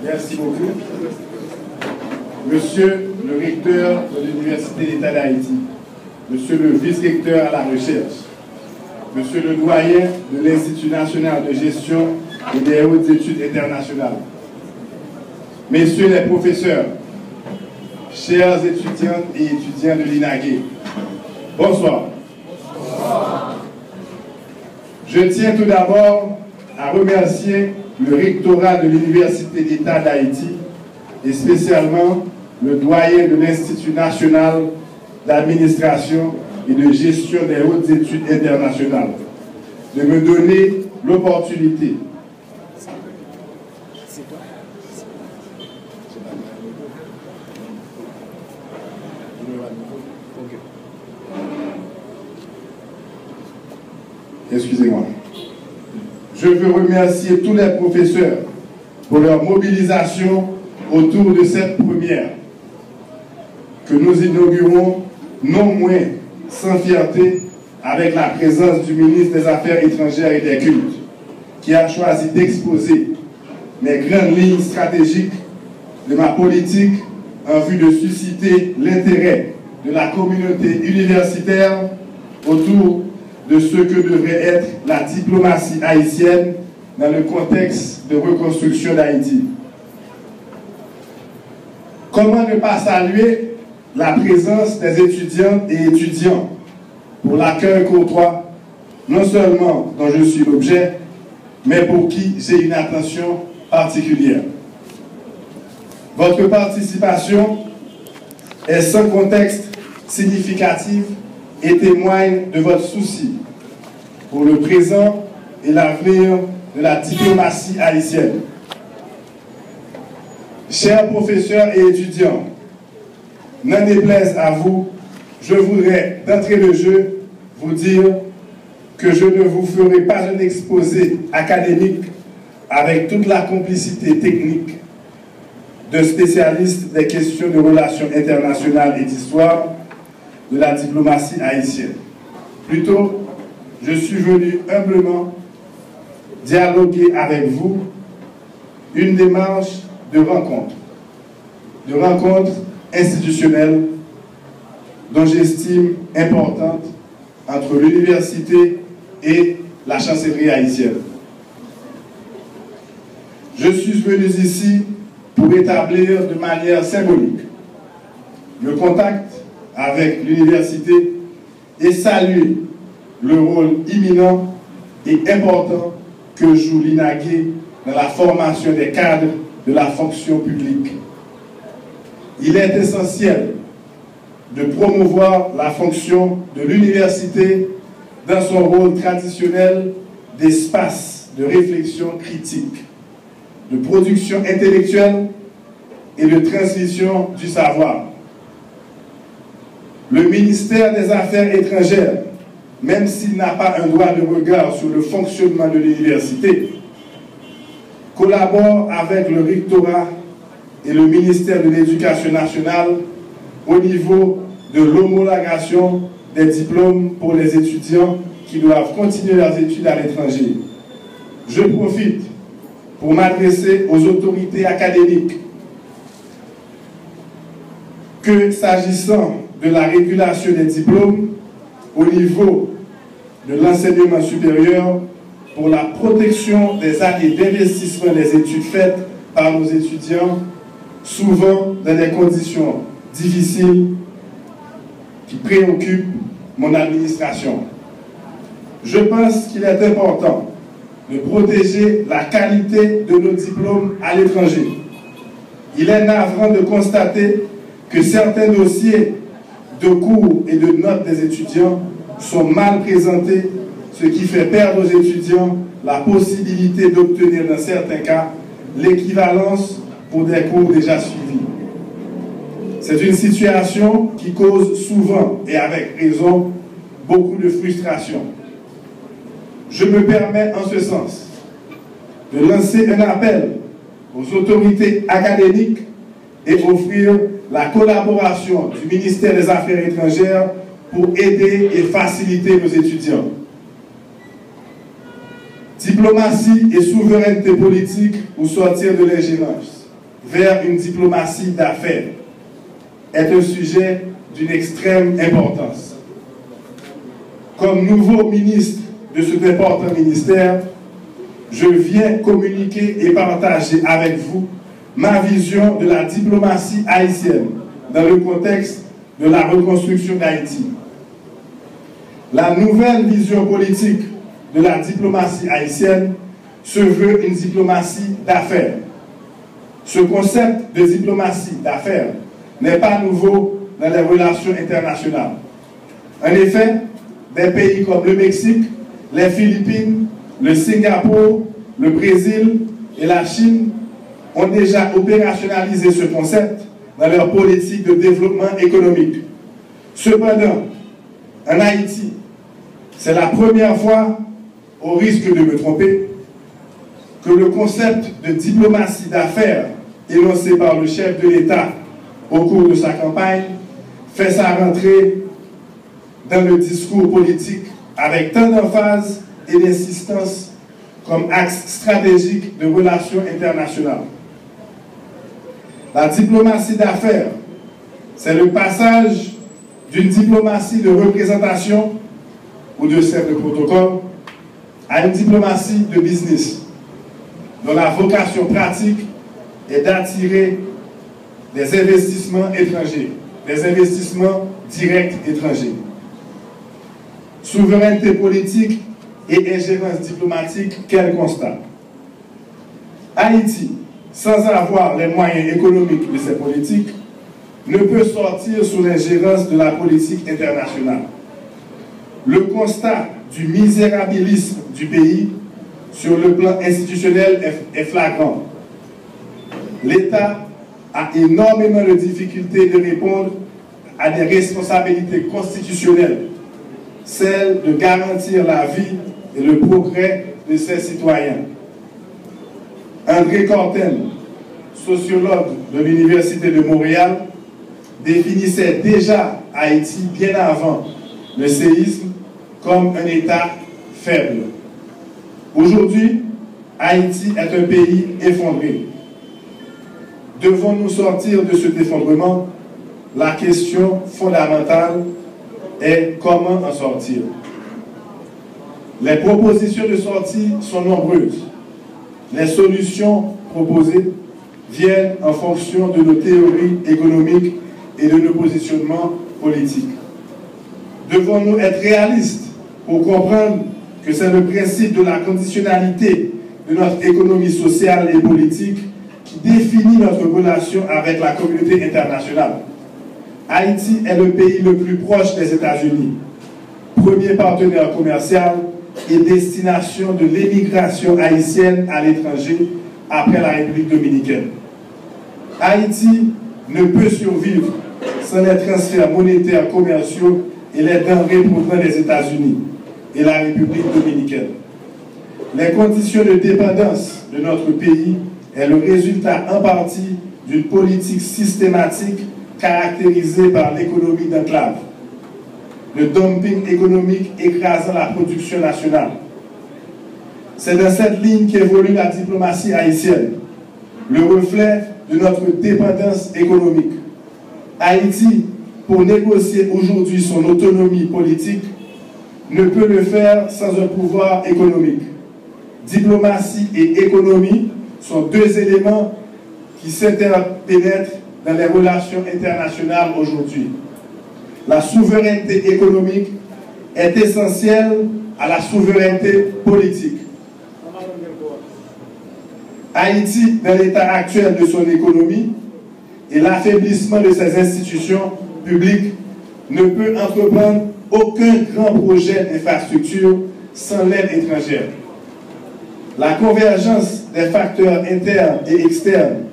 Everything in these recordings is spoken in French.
Merci beaucoup. Monsieur le recteur de l'Université d'État d'Haïti, monsieur le vice-recteur à la recherche, monsieur le doyen de l'Institut national de gestion et des hautes études internationales, messieurs les professeurs, chers étudiantes et étudiants de l'INAGE, bonsoir. Je tiens tout d'abord à remercier le rectorat de l'Université d'État d'Haïti et spécialement le doyen de l'Institut national d'administration et de gestion des hautes études internationales de me donner l'opportunité excusez-moi. Je veux remercier tous les professeurs pour leur mobilisation autour de cette première que nous inaugurons non moins sans fierté avec la présence du ministre des Affaires étrangères et des Cultes qui a choisi d'exposer les grandes lignes stratégiques de ma politique en vue de susciter l'intérêt de la communauté universitaire autour de ce que devrait être la diplomatie haïtienne dans le contexte de reconstruction d'Haïti. Comment ne pas saluer la présence des étudiantes et étudiants pour l'accueil courtois, non seulement dont je suis l'objet, mais pour qui j'ai une attention particulière. Votre participation est sans contexte significative et témoigne de votre souci pour le présent et l'avenir de la diplomatie haïtienne. Chers professeurs et étudiants, n'en déplaise à vous, je voudrais d'entrée de jeu vous dire que je ne vous ferai pas un exposé académique avec toute la complicité technique de spécialistes des questions de relations internationales et d'histoire de la diplomatie haïtienne. Plutôt, je suis venu humblement dialoguer avec vous une démarche de rencontre institutionnelle dont j'estime importante entre l'université et la chancellerie haïtienne. Je suis venu ici pour établir de manière symbolique le contact avec l'université et saluer le rôle imminent et important que joue l'INAGE dans la formation des cadres de la fonction publique. Il est essentiel de promouvoir la fonction de l'université dans son rôle traditionnel d'espace de réflexion critique, de production intellectuelle et de transmission du savoir. Le ministère des Affaires étrangères, même s'il n'a pas un droit de regard sur le fonctionnement de l'université, collabore avec le rectorat et le ministère de l'Éducation nationale au niveau de l'homologation des diplômes pour les étudiants qui doivent continuer leurs études à l'étranger. Je profite pour m'adresser aux autorités académiques que, s'agissant de la régulation des diplômes au niveau de l'enseignement supérieur, pour la protection des années d'investissement des études faites par nos étudiants, souvent dans des conditions difficiles qui préoccupent mon administration. Je pense qu'il est important de protéger la qualité de nos diplômes à l'étranger. Il est navrant de constater que certains dossiers de cours et de notes des étudiants sont mal présentés, ce qui fait perdre aux étudiants la possibilité d'obtenir dans certains cas l'équivalence pour des cours déjà suivis. C'est une situation qui cause souvent, et avec raison, beaucoup de frustration. Je me permets en ce sens de lancer un appel aux autorités académiques et offrir la collaboration du ministère des Affaires étrangères pour aider et faciliter nos étudiants. Diplomatie et souveraineté politique pour sortir de l'ingérence vers une diplomatie d'affaires est un sujet d'une extrême importance. Comme nouveau ministre de cet important ministère, je viens communiquer et partager avec vous ma vision de la diplomatie haïtienne dans le contexte de la reconstruction d'Haïti. La nouvelle vision politique de la diplomatie haïtienne se veut une diplomatie d'affaires. Ce concept de diplomatie d'affaires n'est pas nouveau dans les relations internationales. En effet, des pays comme le Mexique, les Philippines, le Singapour, le Brésil et la Chine ont déjà opérationnalisé ce concept dans leur politique de développement économique. Cependant, en Haïti, c'est la première fois, au risque de me tromper, que le concept de diplomatie d'affaires énoncé par le chef de l'État au cours de sa campagne fait sa rentrée dans le discours politique avec tant d'emphase et d'insistance comme axe stratégique de relations internationales. La diplomatie d'affaires, c'est le passage d'une diplomatie de représentation ou de simple protocole à une diplomatie de business, dont la vocation pratique est d'attirer des investissements étrangers, des investissements directs étrangers. Souveraineté politique et ingérence diplomatique, quel constat? Haïti, sans avoir les moyens économiques de ses politiques, ne peut sortir sous l'ingérence de la politique internationale. Le constat du misérabilisme du pays sur le plan institutionnel est flagrant. L'État a énormément de difficultés de répondre à des responsabilités constitutionnelles, celle de garantir la vie et le progrès de ses citoyens. André Corten, sociologue de l'Université de Montréal, définissait déjà Haïti bien avant le séisme comme un État faible. Aujourd'hui, Haïti est un pays effondré. Devons-nous sortir de cet effondrement? La question fondamentale est comment en sortir. Les propositions de sortie sont nombreuses. Les solutions proposées viennent en fonction de nos théories économiques et de nos positionnements politiques. Devons-nous être réalistes pour comprendre que c'est le principe de la conditionnalité de notre économie sociale et politique qui définit notre relation avec la communauté internationale? Haïti est le pays le plus proche des États-Unis, premier partenaire commercial et destination de l'émigration haïtienne à l'étranger après la République dominicaine. Haïti ne peut survivre sans les transferts monétaires commerciaux et les denrées provenant des États-Unis et la République dominicaine. Les conditions de dépendance de notre pays est le résultat en partie d'une politique systématique caractérisée par l'économie d'enclave, le dumping économique écrasant la production nationale. C'est dans cette ligne qu'évolue la diplomatie haïtienne, le reflet de notre dépendance économique. Haïti, pour négocier aujourd'hui son autonomie politique, ne peut le faire sans un pouvoir économique. Diplomatie et économie sont deux éléments qui s'interpénètrent dans les relations internationales aujourd'hui. La souveraineté économique est essentielle à la souveraineté politique. Haïti, dans l'état actuel de son économie et l'affaiblissement de ses institutions publiques, ne peut entreprendre aucun grand projet d'infrastructure sans l'aide étrangère. La convergence des facteurs internes et externes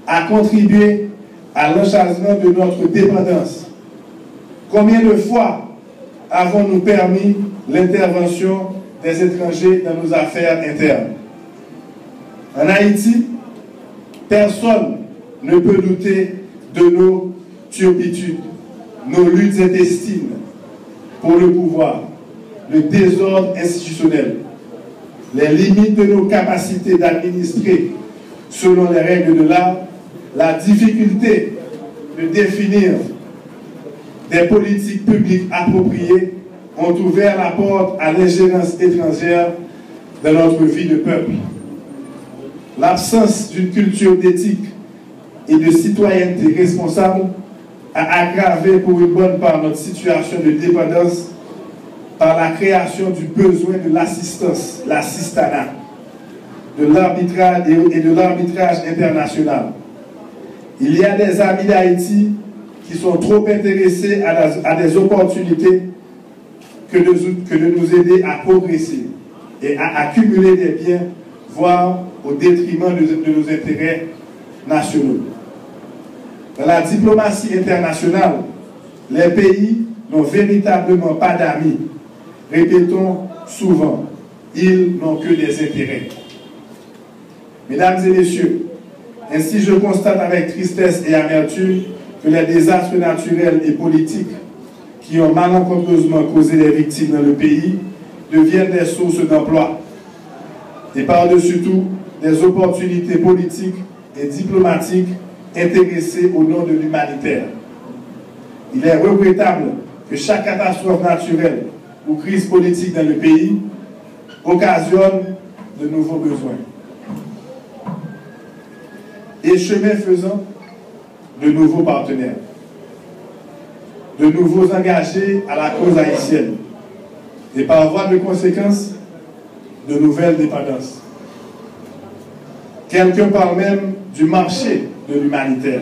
a contribué à l'enchasement de notre dépendance. Combien de fois avons-nous permis l'intervention des étrangers dans nos affaires internes? En Haïti, personne ne peut douter de nos turpitudes, nos luttes intestines pour le pouvoir, le désordre institutionnel, les limites de nos capacités d'administrer selon les règles de l'art, la difficulté de définir des politiques publiques appropriées ont ouvert la porte à l'ingérence étrangère dans notre vie de peuple. L'absence d'une culture d'éthique et de citoyenneté responsable a aggravé pour une bonne part notre situation de dépendance par la création du besoin de l'assistance, l'assistanat, de l'arbitrage et de l'arbitrage international. Il y a des amis d'Haïti qui sont trop intéressés à des opportunités que de nous aider à progresser et à accumuler des biens, voire au détriment de nos intérêts nationaux. Dans la diplomatie internationale, les pays n'ont véritablement pas d'amis. Répétons souvent, ils n'ont que des intérêts. Mesdames et messieurs, ainsi je constate avec tristesse et amertume que les désastres naturels et politiques qui ont malencontreusement causé des victimes dans le pays deviennent des sources d'emploi et par-dessus tout des opportunités politiques et diplomatiques intéressées au nom de l'humanitaire. Il est regrettable que chaque catastrophe naturelle ou crise politique dans le pays occasionne de nouveaux besoins. Et chemin faisant, de nouveaux partenaires, de nouveaux engagés à la cause haïtienne, et par voie de conséquence, de nouvelles dépendances. Quelqu'un parle même du marché de l'humanitaire,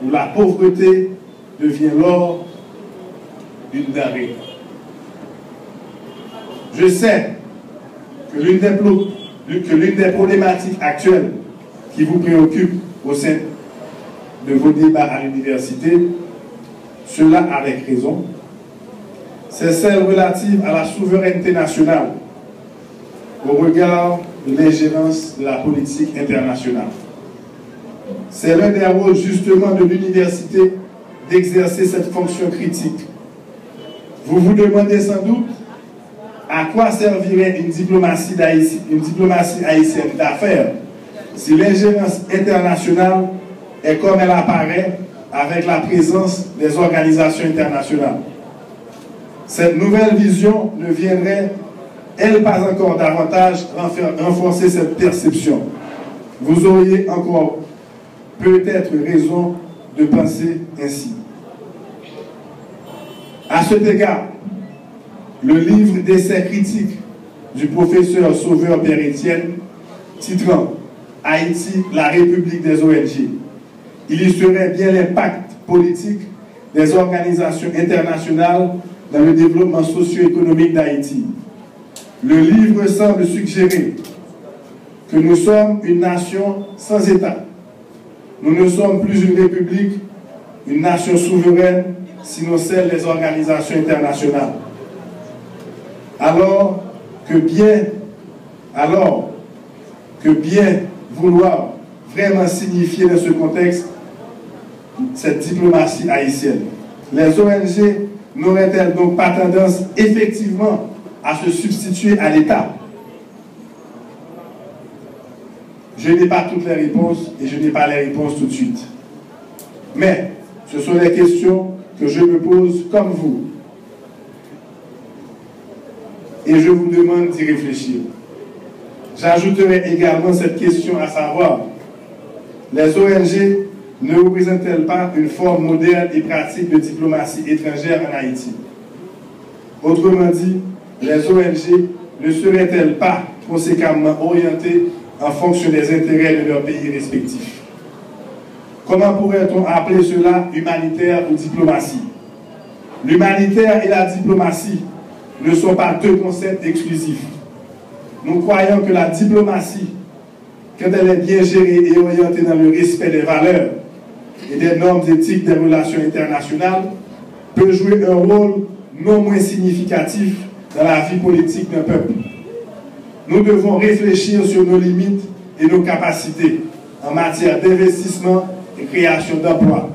où la pauvreté devient l'or d'une denrée. Je sais que l'une des problématiques actuelles qui vous préoccupent au sein de vos débats à l'université, cela avec raison, c'est celle relative à la souveraineté nationale au regard de l'ingérence de la politique internationale. C'est l'un des rôles justement de l'université d'exercer cette fonction critique. Vous vous demandez sans doute à quoi servirait une diplomatie haïtienne d'affaires si l'ingérence internationale est comme elle apparaît avec la présence des organisations internationales. Cette nouvelle vision ne viendrait, elle, pas encore davantage renforcer cette perception. Vous auriez encore peut-être raison de penser ainsi. À cet égard, le livre d'essais critiques du professeur Sauveur-Pierre-Étienne, titrant « Haïti, la République des ONG », illustrerait bien l'impact politique des organisations internationales dans le développement socio-économique d'Haïti. Le livre semble suggérer que nous sommes une nation sans État. Nous ne sommes plus une république, une nation souveraine, sinon celle des organisations internationales. Alors que bien vouloir vraiment signifier dans ce contexte cette diplomatie haïtienne. Les ONG n'auraient-elles donc pas tendance effectivement à se substituer à l'État? Je n'ai pas toutes les réponses et je n'ai pas les réponses tout de suite. Mais ce sont des questions que je me pose comme vous. Et je vous demande d'y réfléchir. J'ajouterai également cette question à savoir, les ONG ne représentent-elles pas une forme moderne et pratique de diplomatie étrangère en Haïti? Autrement dit, les ONG ne seraient-elles pas conséquemment orientées en fonction des intérêts de leurs pays respectifs? Comment pourrait-on appeler cela humanitaire ou diplomatie? L'humanitaire et la diplomatie ne sont pas deux concepts exclusifs. Nous croyons que la diplomatie, quand elle est bien gérée et orientée dans le respect des valeurs et des normes éthiques des relations internationales, peut jouer un rôle non moins significatif dans la vie politique d'un peuple. Nous devons réfléchir sur nos limites et nos capacités en matière d'investissement et création d'emplois.